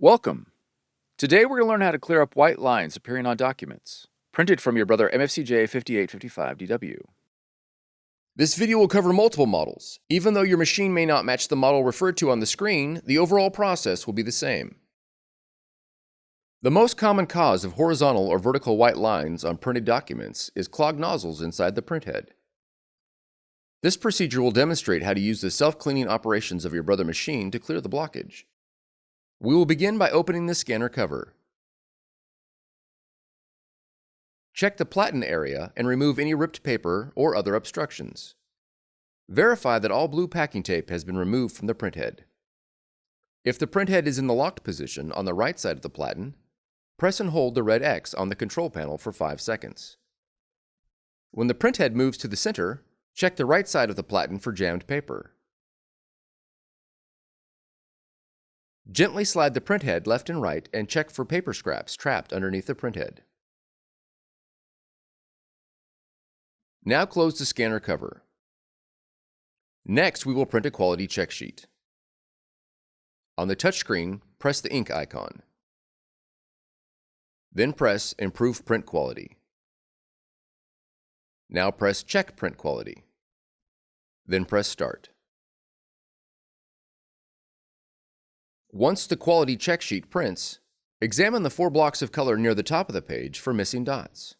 Welcome! Today we're going to learn how to clear up white lines appearing on documents, printed from your Brother MFC J5855DW. This video will cover multiple models. Even though your machine may not match the model referred to on the screen, the overall process will be the same. The most common cause of horizontal or vertical white lines on printed documents is clogged nozzles inside the printhead. This procedure will demonstrate how to use the self-cleaning operations of your Brother machine to clear the blockage. We will begin by opening the scanner cover. Check the platen area and remove any ripped paper or other obstructions. Verify that all blue packing tape has been removed from the printhead. If the printhead is in the locked position on the right side of the platen, press and hold the red X on the control panel for 5 seconds. When the printhead moves to the center, check the right side of the platen for jammed paper. Gently slide the printhead left and right and check for paper scraps trapped underneath the printhead. Now close the scanner cover. Next, we will print a quality check sheet. On the touchscreen, press the ink icon. Then press Improve Print Quality. Now press Check Print Quality. Then press Start. Once the quality check sheet prints, examine the 4 blocks of color near the top of the page for missing dots.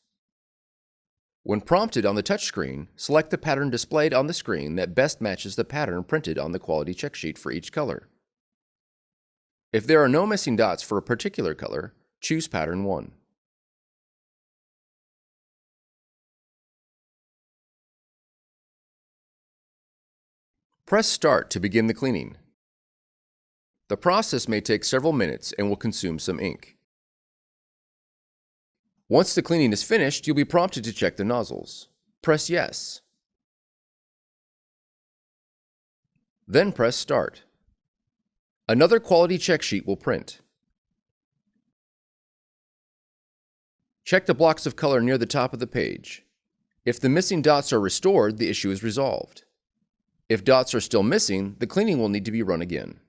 When prompted on the touchscreen, select the pattern displayed on the screen that best matches the pattern printed on the quality check sheet for each color. If there are no missing dots for a particular color, choose Pattern 1. Press Start to begin the cleaning. The process may take several minutes and will consume some ink. Once the cleaning is finished, you'll be prompted to check the nozzles. Press Yes. Then press Start. Another quality check sheet will print. Check the blocks of color near the top of the page. If the missing dots are restored, the issue is resolved. If dots are still missing, the cleaning will need to be run again.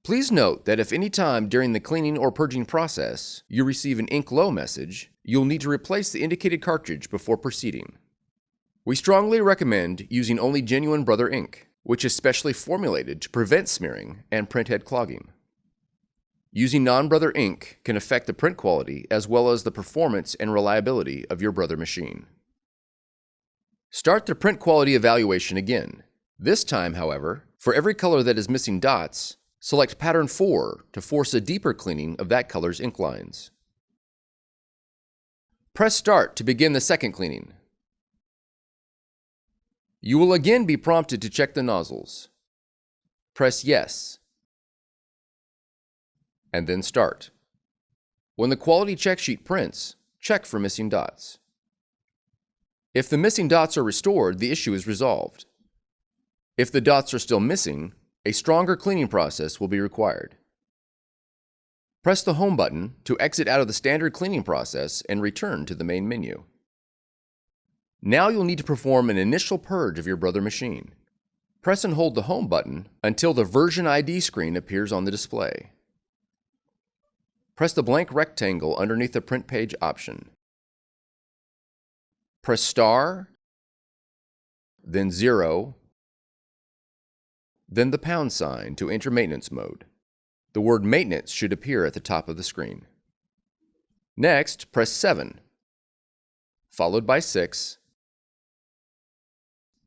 Please note that if any time during the cleaning or purging process you receive an ink low message, you'll need to replace the indicated cartridge before proceeding. We strongly recommend using only genuine Brother ink, which is specially formulated to prevent smearing and printhead clogging. Using non-Brother ink can affect the print quality as well as the performance and reliability of your Brother machine. Start the print quality evaluation again. This time, however, for every color that is missing dots, select Pattern 4 to force a deeper cleaning of that color's ink lines. Press Start to begin the second cleaning. You will again be prompted to check the nozzles. Press Yes, and then Start. When the quality check sheet prints, check for missing dots. If the missing dots are restored, the issue is resolved. If the dots are still missing, a stronger cleaning process will be required. Press the Home button to exit out of the standard cleaning process and return to the main menu. Now you'll need to perform an initial purge of your Brother machine. Press and hold the Home button until the Version ID screen appears on the display. Press the blank rectangle underneath the Print Page option. Press Star, then 0, then the pound sign to enter maintenance mode. The word maintenance should appear at the top of the screen. Next, press 7, followed by 6,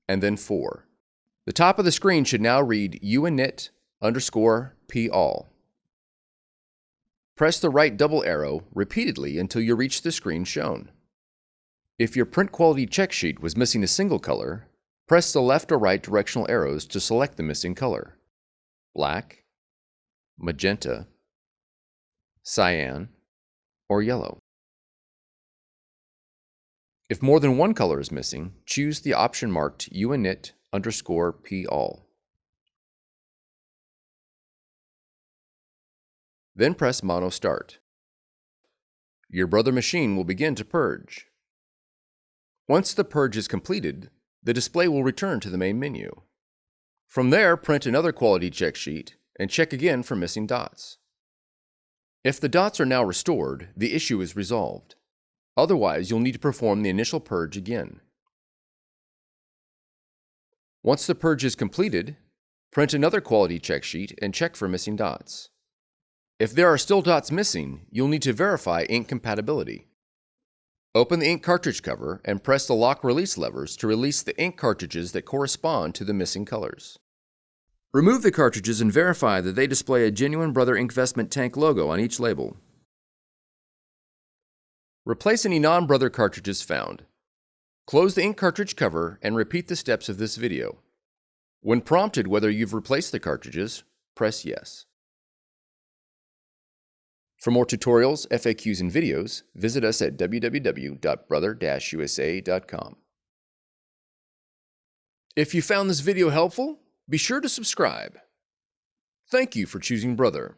and then 4. The top of the screen should now read Unit_P_all. Press the right double arrow repeatedly until you reach the screen shown. If your print quality check sheet was missing a single color, press the left or right directional arrows to select the missing color: black, magenta, cyan, or yellow. If more than one color is missing, choose the option marked Unit_P_all. Then press Mono Start. Your Brother machine will begin to purge. Once the purge is completed, the display will return to the main menu. From there, print another quality check sheet and check again for missing dots. If the dots are now restored, the issue is resolved. Otherwise, you'll need to perform the initial purge again. Once the purge is completed, print another quality check sheet and check for missing dots. If there are still dots missing, you'll need to verify ink compatibility. Open the ink cartridge cover and press the lock-release levers to release the ink cartridges that correspond to the missing colors. Remove the cartridges and verify that they display a genuine Brother Inkvestment Tank logo on each label. Replace any non-Brother cartridges found. Close the ink cartridge cover and repeat the steps of this video. When prompted whether you've replaced the cartridges, press yes. For more tutorials, FAQs, and videos, visit us at www.brother-usa.com. If you found this video helpful, be sure to subscribe. Thank you for choosing Brother.